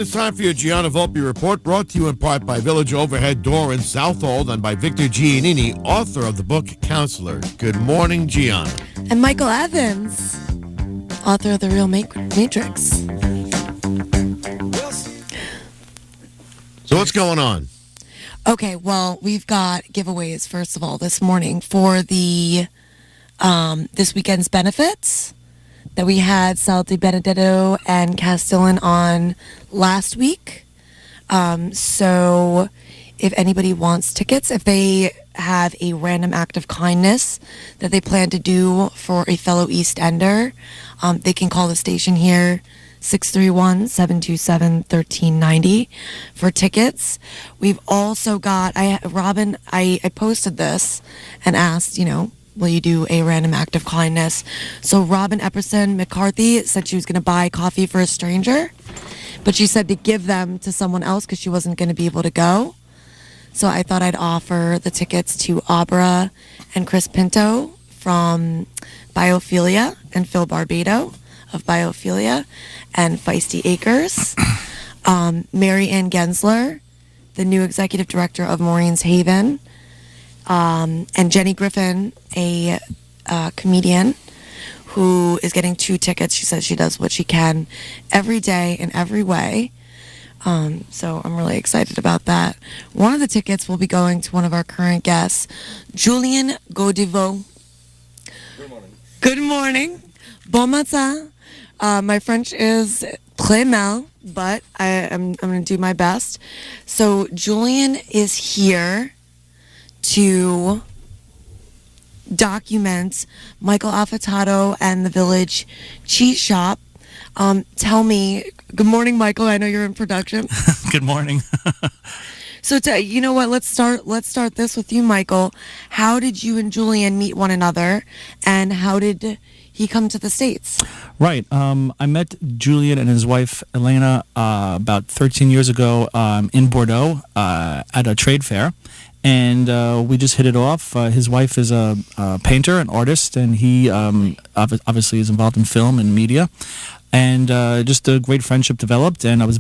it's time for your Gianna Volpe report, brought to you in part by Village Overhead Door in Southold and by Victor Giannini, author of the book Counselor. Good morning, Gianna. And Michael Evans, author of The Real Matrix. So what's going on? Okay, well, we've got giveaways, first of all, this morning for the this weekend's benefits that we had Sal Di Benedetto and Castellan on last week. So if anybody wants tickets, if they have a random act of kindness that they plan to do for a fellow East Ender, they can call the station here, 631-727-1390 for tickets. We've also got, Robin, I posted this and asked, will you do a random act of kindness? So Robin Epperson McCarthy said she was going to buy coffee for a stranger, but she said to give them to someone else because she wasn't going to be able to go. So I thought I'd offer the tickets to Abra and Chris Pinto from Biophilia and Phil Barbato of Biophilia and Feisty Acres. Maryann Gensler, the new executive director of Maureen's Haven, and Jenni Griffin, a comedian who is getting 2 tickets. She says she does what she can every day in every way. So I'm really excited about that. One of the tickets will be going to one of our current guests, Julien Godiveau. Good morning. Good morning. Bon matin. My French is très mal, but I'm going to do my best. So Julien is here to document Michael Affatato and the Village Cheese Shop. Tell me, good morning, Michael. I know you're in production. Good morning. So, you know what? Let's start this with you, Michael. How did you and Julien meet one another, and how did he come to the States? Right. I met Julien and his wife, Elena, about 13 years ago in Bordeaux at a trade fair. And we just hit it off. His wife is a painter, an artist, and he obviously is involved in film and media. And just a great friendship developed, and I was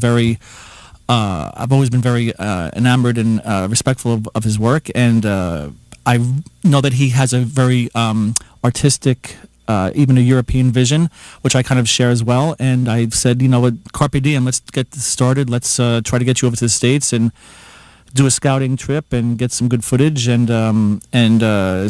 I've always been very enamored and respectful of his work. And I know that he has a very artistic, even a European vision, which I kind of share as well. And I said, Carpe Diem, let's get this started. Let's try to get you over to the States and do a scouting trip and get some good footage and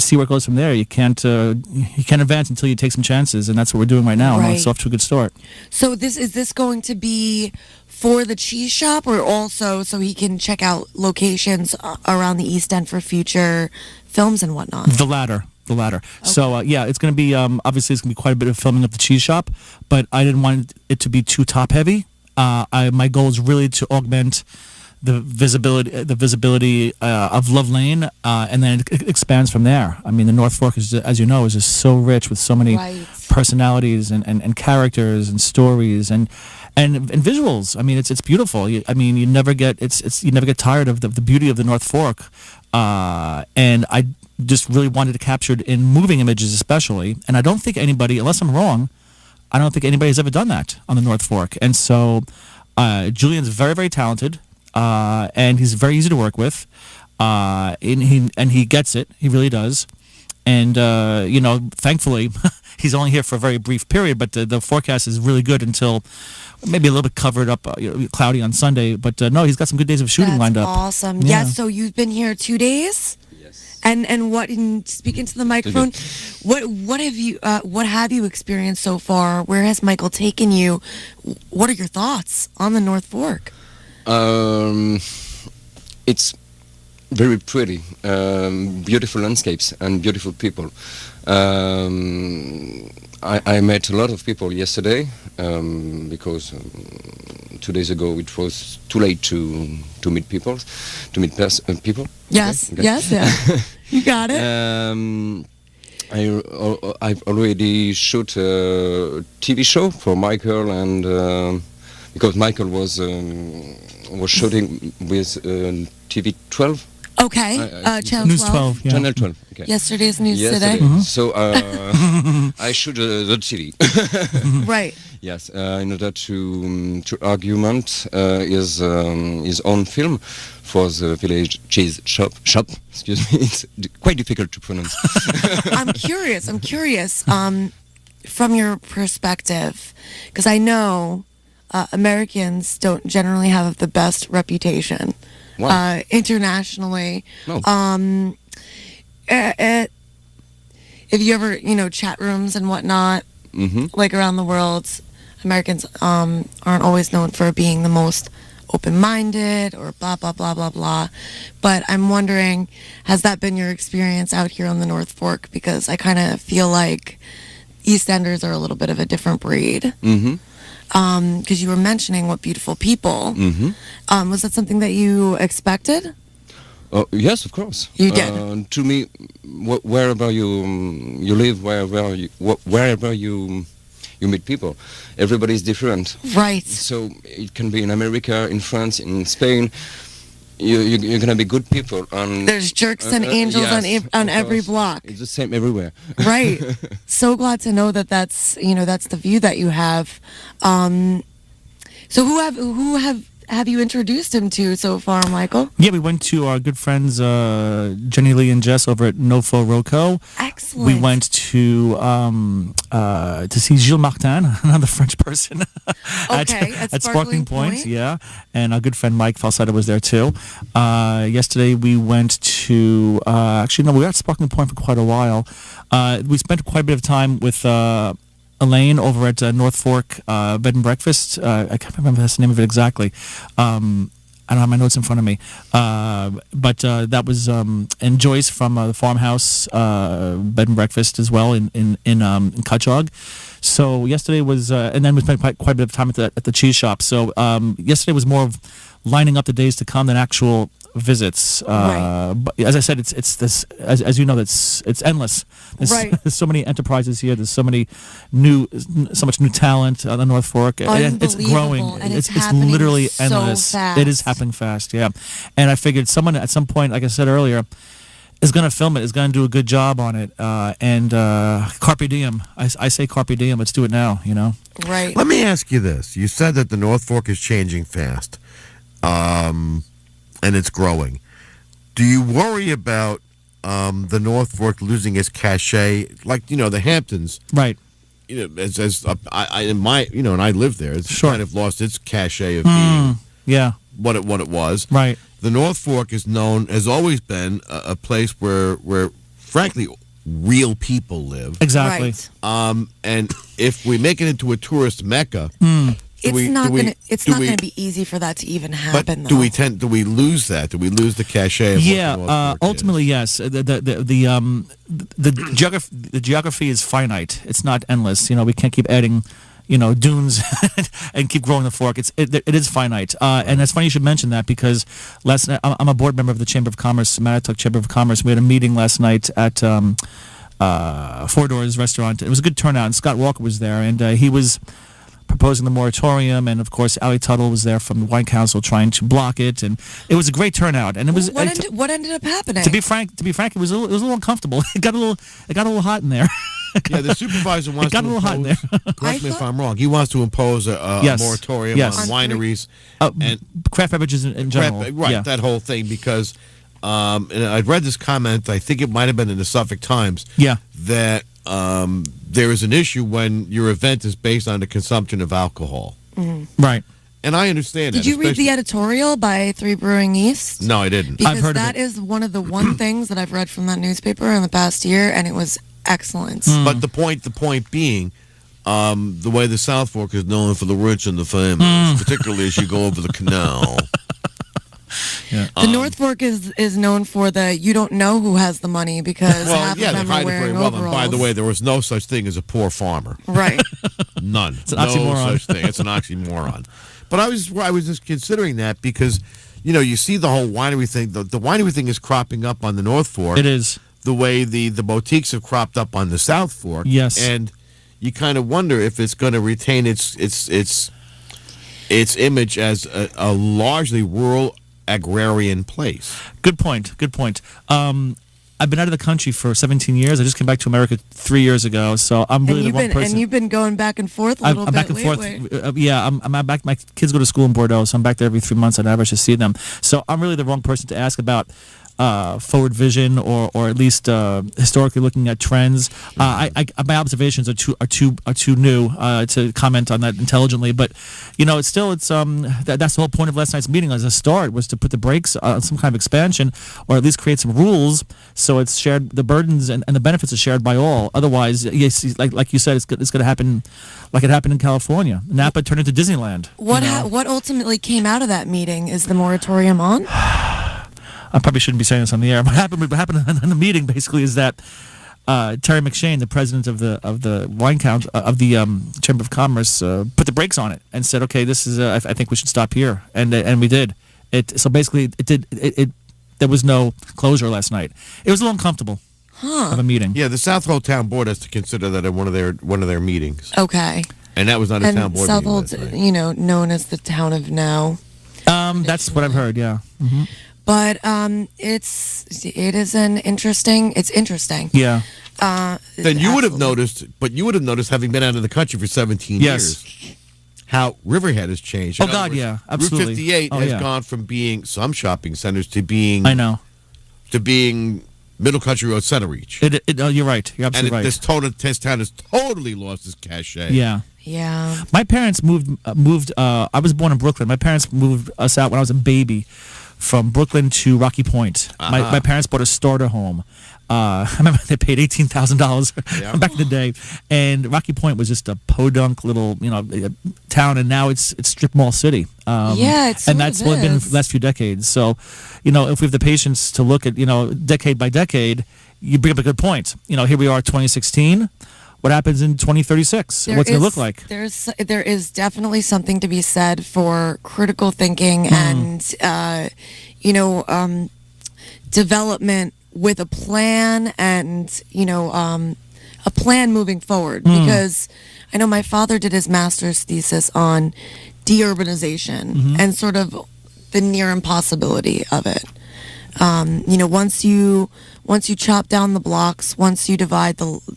see where it goes from there. You can't advance until you take some chances, and that's what we're doing right now. Right. And it's off to a good start. So is this going to be for the cheese shop, or also so he can check out locations around the East End for future films and whatnot? The latter. Okay. So it's going to be obviously it's going to be quite a bit of filming of the cheese shop, but I didn't want it to be too top heavy. My goal is really to augment the visibility of Love Lane, and then it expands from there. I mean, the North Fork, as you know, is just so rich with so many personalities and characters and stories and visuals. I mean, it's beautiful. You never get tired of the beauty of the North Fork, and I just really wanted to capture it in moving images, especially. And I don't think anybody, unless I'm wrong, I don't think anybody's ever done that on the North Fork. And so Julien's very, very talented. And he's very easy to work with, and he gets it. He really does. And thankfully, he's only here for a very brief period. But the forecast is really good until maybe a little bit covered up, cloudy on Sunday. But no, he's got some good days of shooting lined up. Awesome. Yeah. Yes. So you've been here 2 days. Yes. And what? Speaking to the microphone, what have you experienced so far? Where has Michael taken you? What are your thoughts on the North Fork? It's very pretty, beautiful landscapes and beautiful people. I met a lot of people yesterday because 2 days ago it was too late to meet people. Yes, okay. Yes, yeah. You got it. I've already shot a TV show for Michael, and because Michael was shooting with TV 12. Okay, Channel 12. News 12, yeah. Channel 12. Okay. Yesterday's news Yesterday. today. So I shoot the TV. Right. Yes, in order to argument his own film for the village cheese shop. Excuse me, it's quite difficult to pronounce. I'm curious. From your perspective, because I know Americans don't generally have the best reputation internationally. No. If you ever, chat rooms and whatnot, like around the world, Americans aren't always known for being the most open-minded or blah, blah, blah, blah, blah. But I'm wondering, has that been your experience out here on the North Fork? Because I kind of feel like East Enders are a little bit of a different breed. Because you were mentioning what beautiful people. Was that something that you expected? Yes, of course. You did. To me, wherever you live, wherever you meet people, everybody's different. Right. So it can be in America, in France, in Spain. You're gonna be good people. There's jerks and angels on every block. It's the same everywhere. Right. So glad to know that that's the view that you have. So who have you introduced him to so far, Michael? Yeah, we went to our good friends Jenni Lee and Jess over at NoFoRoCo. Excellent. We went to see Gilles Martin, another French person, at Sparkling Point. Yeah, and our good friend Mike Falsetto was there too. Yesterday we went to we were at Sparkling Point for quite a while. We spent quite a bit of time with Elaine over at North Fork Bed and Breakfast. I can't remember the name of it exactly. I don't have my notes in front of me. But that was and Joyce from the Farmhouse Bed and Breakfast as well in Cutchogue. So yesterday was, and then we spent quite a bit of time at the cheese shop. So yesterday was more of lining up the days to come than actual visits. Right. But as I said, it's this, as you know, it's endless. There's so many enterprises here. There's so much new talent on the North Fork. It's growing. And it's literally endless. So fast. It is happening fast. Yeah, and I figured someone at some point, like I said earlier, is going to film it. Is going to do a good job on it. And Carpe Diem. I say Carpe Diem. Let's do it now. Right. Let me ask you this. You said that the North Fork is changing fast. And it's growing. Do you worry about the North Fork losing its cachet, like the Hamptons? Right. And I lived there. It's Sure. kind of lost its cachet of being what it was. Right. The North Fork has always been a place where frankly real people live. Exactly. Right. And if we make it into a tourist mecca. It's not going to be easy for that to even happen. But do we lose that? Do we lose the cachet? Of what the North Fork ultimately, is? yes. The geography is finite. It's not endless. We can't keep adding, dunes and keep growing the fork. It is finite. And it's funny you should mention that because last night I'm a board member of the Chamber of Commerce, Mattituck Chamber of Commerce. We had a meeting last night at Four Doors Restaurant. It was a good turnout, and Scott Walker was there, and he was proposing the moratorium, and of course Ali Tuttle was there from the Wine Council trying to block it, and it was a great turnout. And it was what ended up happening? To be frank, it was a little uncomfortable. It got a little hot in there. Yeah, the supervisor wants to impose, correct me if I'm wrong, he wants to impose a moratorium on wineries and craft beverages in general. That whole thing, because and I'd read this comment, I think it might have been in the Suffolk Times, that there is an issue when your event is based on the consumption of alcohol. Right. And I understand that. Did you read the editorial by 3 Brewing East? No, I didn't. Because I've heard that of it. is one of the things that I've read from that newspaper in the past year, and it was excellent. But the point being, the way the South Fork is known for the rich and the famous, particularly as you go over the canal. Yeah. The North Fork is known for you don't know who has the money because half of them are wearing overalls. And by the way, there was no such thing as a poor farmer. Right. None. It's an oxymoron. No such thing. It's an oxymoron. But I was just considering that because, you see the whole winery thing. The winery thing is cropping up on the North Fork. It is. The way the boutiques have cropped up on the South Fork. Yes. And you kind of wonder if it's going to retain its image as a largely rural agrarian place. Good point. I've been out of the country for 17 years. I just came back to America 3 years ago, so I'm really the wrong person. And you've been going back and forth a little bit. I'm back and forth. Yeah, I'm back. My kids go to school in Bordeaux, so I'm back there every 3 months on average to see them. So I'm really the wrong person to ask about forward vision or at least historically looking at trends. My observations are too new to comment on that intelligently. But it's that's the whole point of last night's meeting as a start, was to put the brakes on some kind of expansion, or at least create some rules so it's shared, the burdens and the benefits are shared by all. Otherwise, yes, like you said, it's going to happen like it happened in California. Napa turned into Disneyland. What ultimately came out of that meeting? Is the moratorium on? I probably shouldn't be saying this on the air. What happened in the meeting basically is that Terry McShane, the president of the wine count of the Chamber of Commerce, put the brakes on it and said, "Okay, this is. I think we should stop here," and we did. So basically, there was no closure last night. It was a little uncomfortable of a meeting. Yeah, the Southold Town Board has to consider that in one of their meetings. Okay. And that was not a town board Southold's, meeting. known as the town of now. That's what I've heard. Yeah. Mm-hmm. But it's interesting. Yeah. Then you would have noticed, having been out of the country for 17 years, how Riverhead has changed. Oh God, yeah, absolutely. Route 58 has gone from being some shopping centers to being Middle Country Road Center Reach. You're right. You're absolutely right. This town has totally lost its cachet. Yeah. Yeah. My parents moved. I was born in Brooklyn. My parents moved us out when I was a baby, from Brooklyn to Rocky Point. My parents bought a starter home. I remember they paid $18,000 back in the day, and Rocky Point was just a podunk little town, and now it's strip mall city. And that's what it's been for the last few decades. So, if we have the patience to look at decade by decade, you bring up a good point. Here we are, 2016. What happens in 2036? What's it going to look like? There is definitely something to be said for critical thinking and development with a plan and a plan moving forward. Because I know my father did his master's thesis on deurbanization and sort of the near impossibility of it. Once you chop down the blocks, once you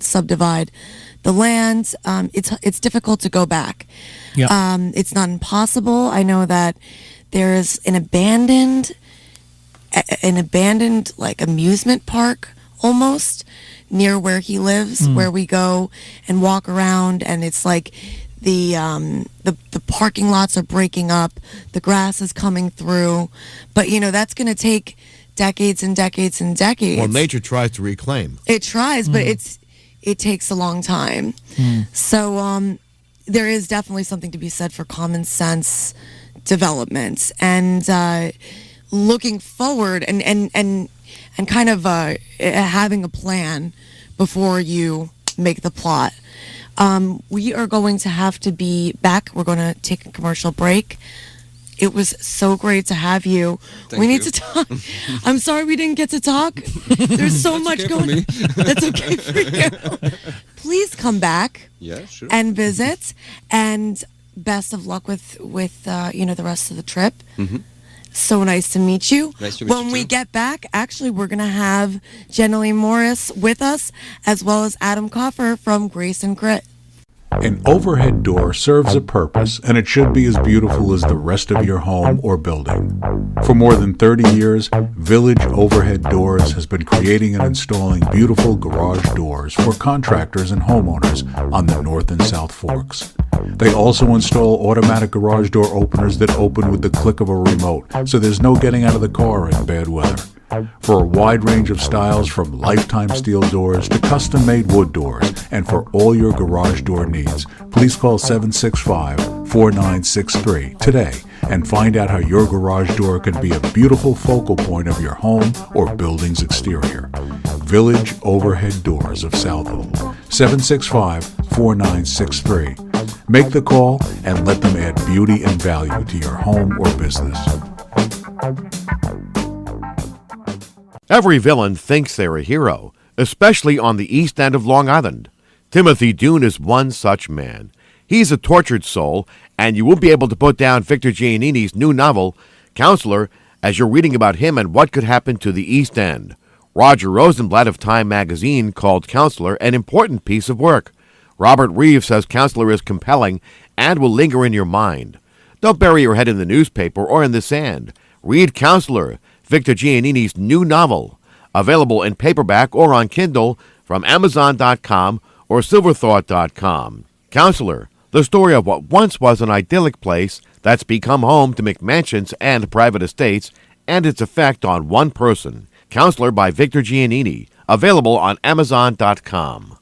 subdivide the land, it's difficult to go back. Yep. It's not impossible. I know that there is an abandoned like amusement park almost near where he lives, where we go and walk around, and it's like the parking lots are breaking up, the grass is coming through, but that's going to take decades and decades and decades. Well, nature tries to reclaim. It tries, but it takes a long time. So there is definitely something to be said for common sense development and looking forward and kind of having a plan before you make the plot. We are going to have to be back. We're going to take a commercial break. It was so great to have you. Thank we you. need to talk. I'm sorry we didn't get to talk. There's so much going on. That's okay for you. Please come back. Yeah, sure. And visit. And best of luck with the rest of the trip. Mm-hmm. So nice to meet you. Nice to meet you When we too. get back, actually, we're going to have Jenni Morris with us, as well as Adam Coffer from Grace and Grit. An overhead door serves a purpose, and it should be as beautiful as the rest of your home or building. For more than 30 years, Village Overhead Doors has been creating and installing beautiful garage doors for contractors and homeowners on the North and South Forks. They also install automatic garage door openers that open with the click of a remote, so there's no getting out of the car in bad weather. For a wide range of styles, from lifetime steel doors to custom-made wood doors, and for all your garage door needs, please call 765-4963 today and find out how your garage door can be a beautiful focal point of your home or building's exterior. Village Overhead Doors of Southold, 765-4963. Make the call and let them add beauty and value to your home or business. Every villain thinks they're a hero, especially on the East End of Long Island. Timothy Dune is one such man. He's a tortured soul, and you won't be able to put down Victor Giannini's new novel, Counselor, as you're reading about him and what could happen to the East End. Roger Rosenblatt of Time magazine called Counselor an important piece of work. Robert Reeve says Counselor is compelling and will linger in your mind. Don't bury your head in the newspaper or in the sand. Read Counselor, Victor Giannini's new novel, available in paperback or on Kindle from Amazon.com or Silverthought.com. Counselor, the story of what once was an idyllic place that's become home to McMansions and private estates and its effect on one person. Counselor by Victor Giannini, available on Amazon.com.